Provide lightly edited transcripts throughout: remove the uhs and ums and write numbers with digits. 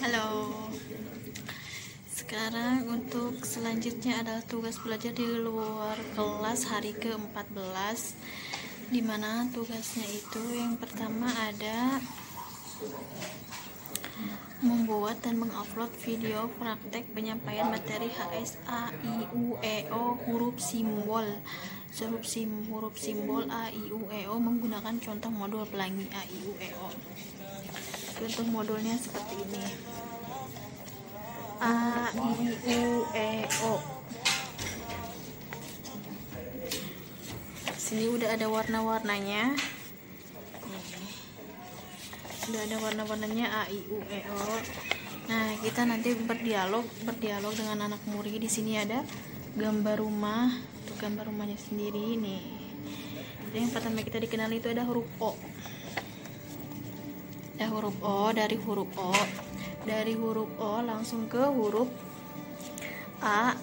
Halo. Sekarang untuk selanjutnya adalah tugas belajar di luar kelas hari ke-14, dimana tugasnya itu yang pertama ada membuat dan mengupload video praktek penyampaian materi HSAIUEO huruf simbol AIUEO menggunakan contoh modul pelangi AIUEO. Contoh modulnya seperti ini: AIUEO. Sini udah ada warna-warnanya. Udah ada warna-warnanya AIUEO. Nah, kita nanti berdialog dengan anak murid. Di sini ada gambar rumah, untuk gambar rumahnya sendiri nih. Jadi yang pertama kita dikenali itu ada huruf O. Ada huruf O, dari huruf O langsung ke huruf A,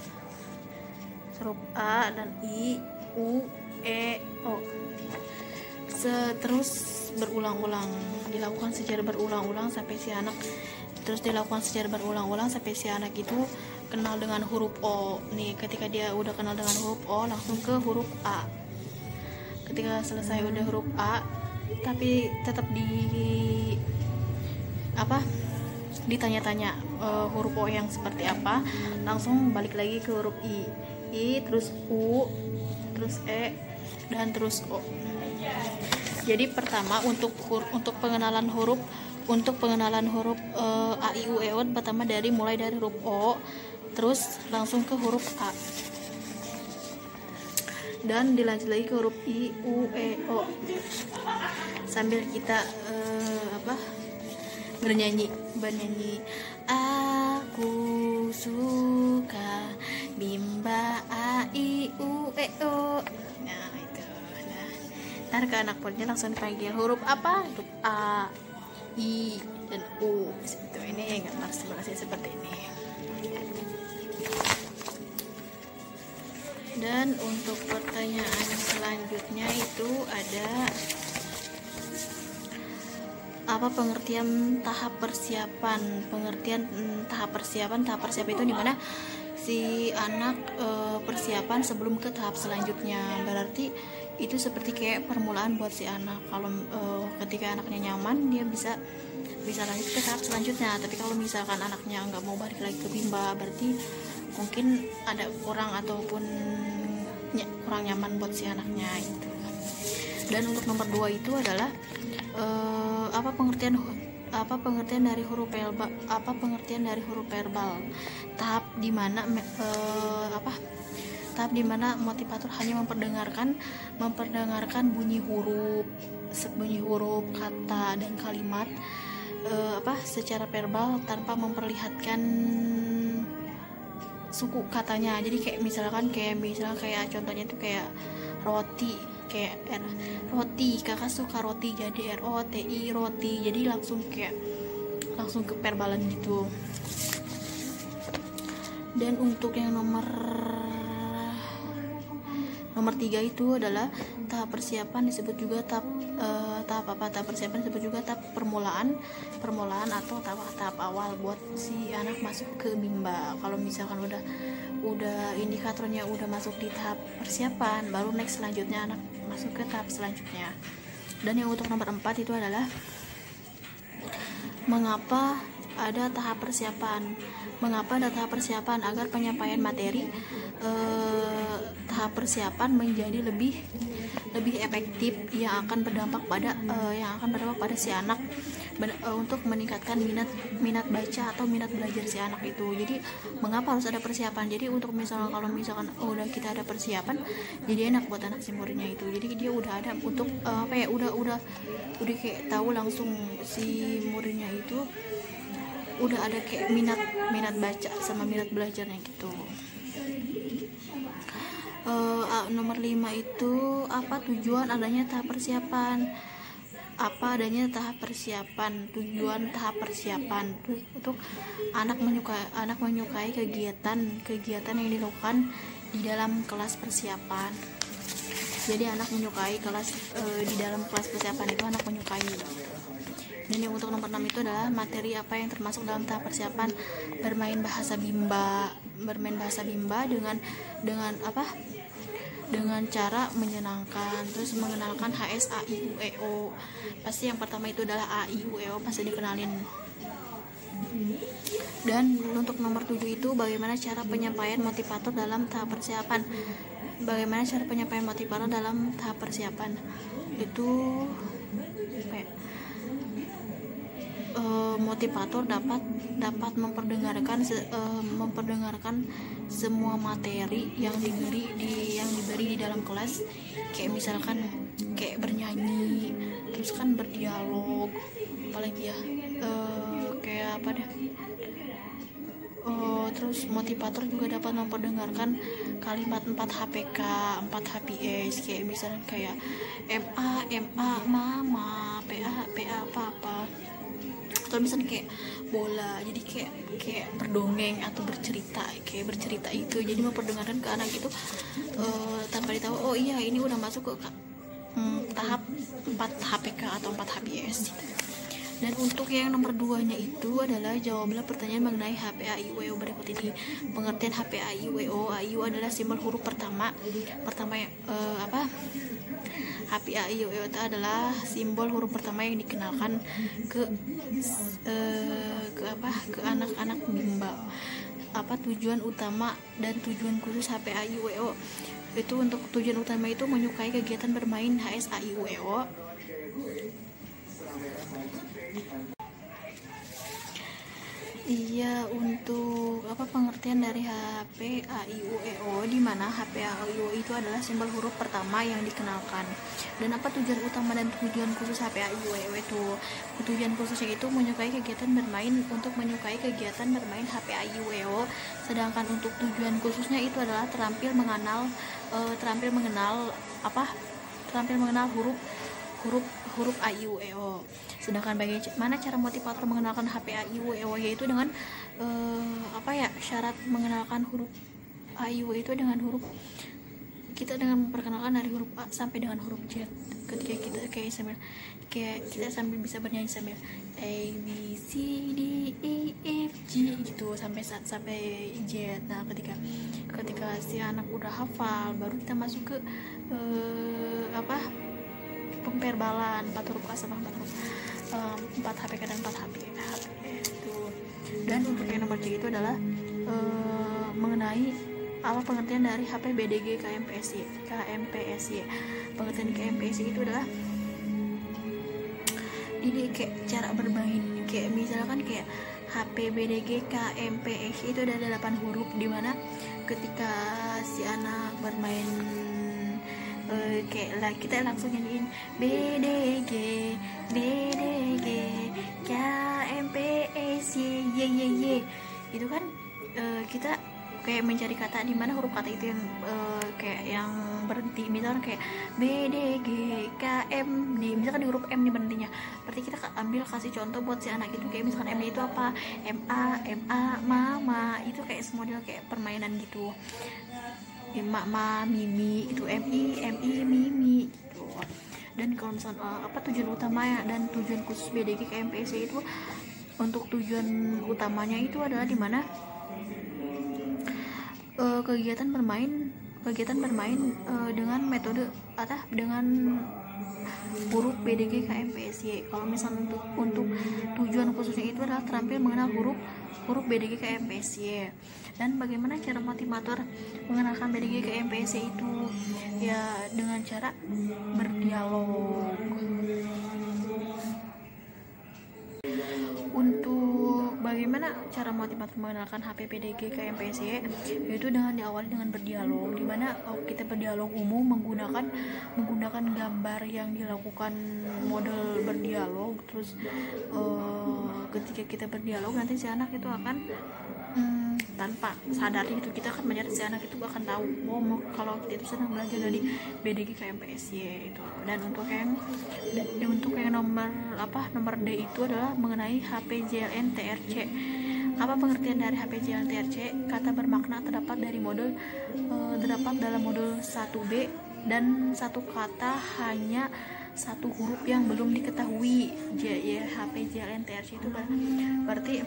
huruf A dan I, U, E, O. Terus berulang-ulang, dilakukan secara berulang-ulang sampai si anak itu kenal dengan huruf O. Nih, ketika dia udah kenal dengan huruf O, langsung ke huruf A. Ketika selesai udah huruf A, tapi tetap ditanya-tanya huruf O yang seperti apa, langsung balik lagi ke huruf I, terus U, terus E, dan terus O. Jadi pertama untuk pengenalan huruf A I U E O, pertama mulai dari huruf O terus langsung ke huruf A dan dilanjut lagi ke huruf I U E O sambil kita bernyanyi. Aku suka bimba A I U E O. Nah itu, ntar ke anak muridnya langsung dipanggil huruf apa? Huruf A, I, dan U. Itu ini gambar simulasi seperti ini. Dan untuk pertanyaan selanjutnya itu ada apa pengertian tahap persiapan? Tahap persiapan itu dimana si anak persiapan sebelum ke tahap selanjutnya. Berarti itu seperti kayak permulaan buat si anak. Kalau ketika anaknya nyaman, dia bisa lanjut ke tahap selanjutnya. Tapi kalau misalkan anaknya nggak mau balik lagi ke bimba, berarti mungkin ada kurang nyaman buat si anaknya itu. Dan untuk nomor 2 itu adalah apa pengertian dari huruf verbal? Tahap dimana motivator hanya memperdengarkan bunyi huruf, kata dan kalimat secara verbal tanpa memperlihatkan suku katanya. Jadi kayak misalnya contohnya itu kayak roti, kayak roti, kakak suka roti, jadi ROTI roti. Jadi langsung ke verbalan gitu. Dan untuk yang nomor 3 itu adalah tahap persiapan, disebut juga tahap permulaan atau tahap awal buat si anak masuk ke bimba. Kalau misalkan udah indikatornya udah masuk di tahap persiapan, baru next selanjutnya anak masuk ke tahap selanjutnya. Dan yang untuk nomor 4 itu adalah mengapa ada tahap persiapan agar penyampaian materi tahap persiapan menjadi lebih efektif, yang akan berdampak pada si anak untuk meningkatkan minat baca atau minat belajar si anak itu. Jadi mengapa harus ada persiapan? Jadi untuk kalau misalkan udah kita ada persiapan, jadi enak buat anak si muridnya itu. Jadi dia udah ada untuk udah kayak tahu langsung si muridnya itu udah ada kayak minat baca sama minat belajarnya gitu. Nomor 5 itu apa tujuan adanya tahap persiapan? Tujuan tahap persiapan untuk anak menyukai kegiatan yang dilakukan di dalam kelas persiapan. Jadi anak menyukai di dalam kelas persiapan itu anak menyukai. Dan yang untuk nomor 6 itu adalah materi apa yang termasuk dalam tahap persiapan bermain bahasa Bimba dengan apa, dengan cara menyenangkan, terus mengenalkan HS A I U E O. Pasti yang pertama itu adalah A I U E O, pasti dikenalin. Dan untuk nomor 7 itu bagaimana cara penyampaian motivator dalam tahap persiapan. Bagaimana cara penyampaian motivator dalam tahap persiapan itu apa ya? Motivator dapat memperdengarkan semua materi yang diberi di dalam kelas, kayak misalkan kayak bernyanyi, terus kan berdialog, apalagi ya, kayak apa deh, terus motivator juga dapat memperdengarkan kalimat 4 HPK, 4 HPS, kayak misalnya kayak MA mama, PA papa, atau misalnya kayak bola, jadi kayak berdongeng atau bercerita itu, jadi memperdengarkan ke anak itu tanpa ditahu, oh iya ini udah masuk ke tahap 4 HPK atau 4 HPS gitu. Dan untuk yang nomor 2 nya itu adalah jawablah pertanyaan mengenai HPAIUEO berikut ini. Pengertian HPAIUEO. AIU adalah simbol huruf pertama apa? HPAIUEO itu adalah simbol huruf pertama yang dikenalkan ke anak-anak Bimba. Apa tujuan utama dan tujuan khusus HPAIUEO? Itu untuk tujuan utama itu menyukai kegiatan bermain HSAIUEO. Iya, untuk apa pengertian dari HP AIUEO, di mana HP AIUEO itu adalah simbol huruf pertama yang dikenalkan. Dan apa tujuan utama dan tujuan khusus HP AIUEO itu? Tujuan khususnya itu menyukai kegiatan bermain, untuk menyukai kegiatan bermain HP AIUEO. Sedangkan untuk tujuan khususnya itu adalah terampil mengenal huruf AIUEO. Sedangkan bagaimana cara motivator mengenalkan HP AIUEO, yaitu dengan syarat mengenalkan huruf AIUEO itu dengan memperkenalkan dari huruf A sampai dengan huruf Z. Ketika kita kita sambil bisa bernyanyi sambil A B C D E F G gitu sampai Z. Nah, ketika si anak udah hafal, baru kita masuk ke pemverbalan 4 huruf A sama 4 HPK dan 4 HP itu. Dan untuk yang nomor 3 itu adalah mengenai apa pengertian dari HP BDG KMPSY. Pengertian KMPSY itu adalah ini kayak cara bermain, kayak misalkan kayak HP BDG KMPSY itu ada 8 huruf, dimana ketika si anak bermain kita langsung nyanyiin BDG KMPSY ye itu kan kita kayak mencari kata di mana huruf kata itu yang kayak yang berhenti, misalkan kayak BDG KM nih, misalkan di huruf M nih berhentinya, berarti kita kasih contoh buat si anak itu, kayak misalkan M itu apa, MA mama, itu kayak semodel kayak permainan gitu. Mama mimi itu mi mimi gitu. Dan kalau misalnya tujuan utama dan tujuan khusus BDG KMPSY itu, untuk tujuan utamanya itu adalah dimana kegiatan bermain dengan metode dengan huruf BDG KMPSY. Kalau misalnya untuk tujuan khususnya itu adalah terampil mengenal huruf BDG KMPSY. Dan bagaimana cara motivator mengenalkan BDG KMPSY itu? Ya dengan cara berdialog. Untuk bagaimana cara motivator mengenalkan HP BDG KMPSY, yaitu dengan diawali dengan berdialog, dimana kita berdialog umum menggunakan gambar yang dilakukan model berdialog. Terus ketika kita berdialog, nanti si anak itu akan tanpa sadar itu kita akan menjadi si anak itu akan tahu kalau kita itu sedang belajar dari BDG KMPSY itu. Dan untuk yang nomor D itu adalah mengenai HPJLN TRC. Apa pengertian dari HPJLN TRC? Kata bermakna terdapat dalam modul 1B dan satu kata hanya satu huruf yang belum diketahui. HPJLNTRC itu berarti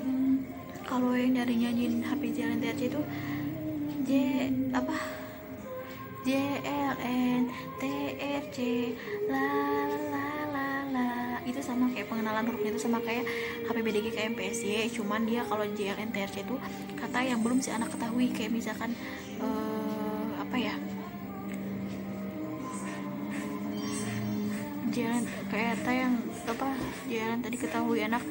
kalau yang dari nyanyiin HPJLNTRC itu J apa JLNTRC la la la la, itu sama kayak pengenalan hurufnya itu sama kayak HPBDG KMPSY, cuman dia kalau JLNTRC itu kata yang belum si anak ketahui, kayak misalkan apa ya, jalan kayak kata yang apa jalan tadi ketahui anak,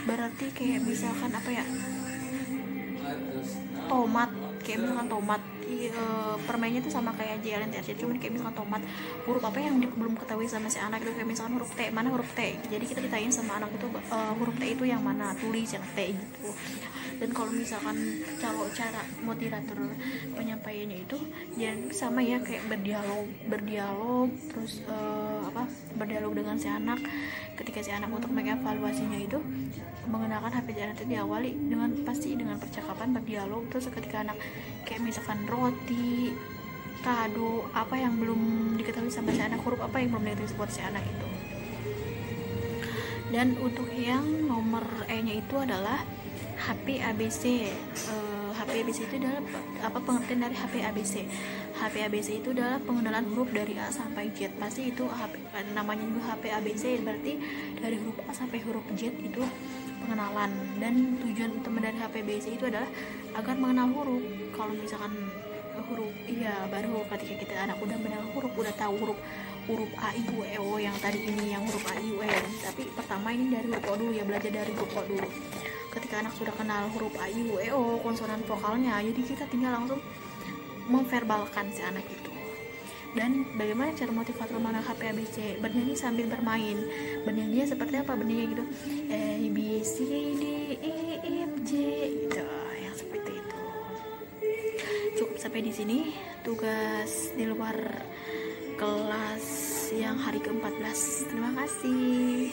berarti kayak misalkan apa ya, tomat, kayak misalkan tomat, permainnya tuh sama kayak JLNTRC, cuman kayak misalkan tomat, huruf apa yang belum ketahui sama si anak itu, kayak misalkan huruf T, mana huruf T, jadi kita ditanyain sama anak itu huruf T itu yang mana, tulis yang T gitu. Dan kalau misalkan kalau cara moderator penyampaiannya itu ya sama ya, kayak berdialog terus berdialog dengan si anak. Ketika si anak untuk mengevaluasinya itu mengenalkan HPJLNTRC diawali dengan pasti dengan percakapan, berdialog. Terus ketika anak kayak misalkan roti, kado, apa yang belum diketahui sama si anak, huruf apa yang belum diketahui buat si anak itu. Dan untuk yang nomor E-nya itu adalah HPABC. HPABC itu adalah apa pengertian dari HPABC? HPABC itu adalah pengenalan huruf dari A sampai Z. Pasti itu namanya juga HPABC, berarti dari huruf A sampai huruf Z itu pengenalan. Dan tujuan utama dari HPABC itu adalah agar mengenal huruf. Kalau misalkan huruf, iya, baru ketika kita anak udah mengenal huruf, udah tahu huruf A I U E O yang tadi ini, yang huruf A I U E O. Tapi pertama ini dari huruf O dulu ya, belajar dari huruf O dulu. Ketika anak sudah kenal huruf A, I, U, E, O, konsonan vokalnya, jadi kita tinggal langsung memverbalkan si anak itu. Dan bagaimana cara motivator mengenal HPABC? Bernyanyi sambil bermain. Bernyanyinya seperti apa? Bernyanyi gitu, A, B, C, D, E, F, J, gitu, yang seperti itu. Cukup sampai di sini tugas di luar kelas yang hari ke-14. Terima kasih.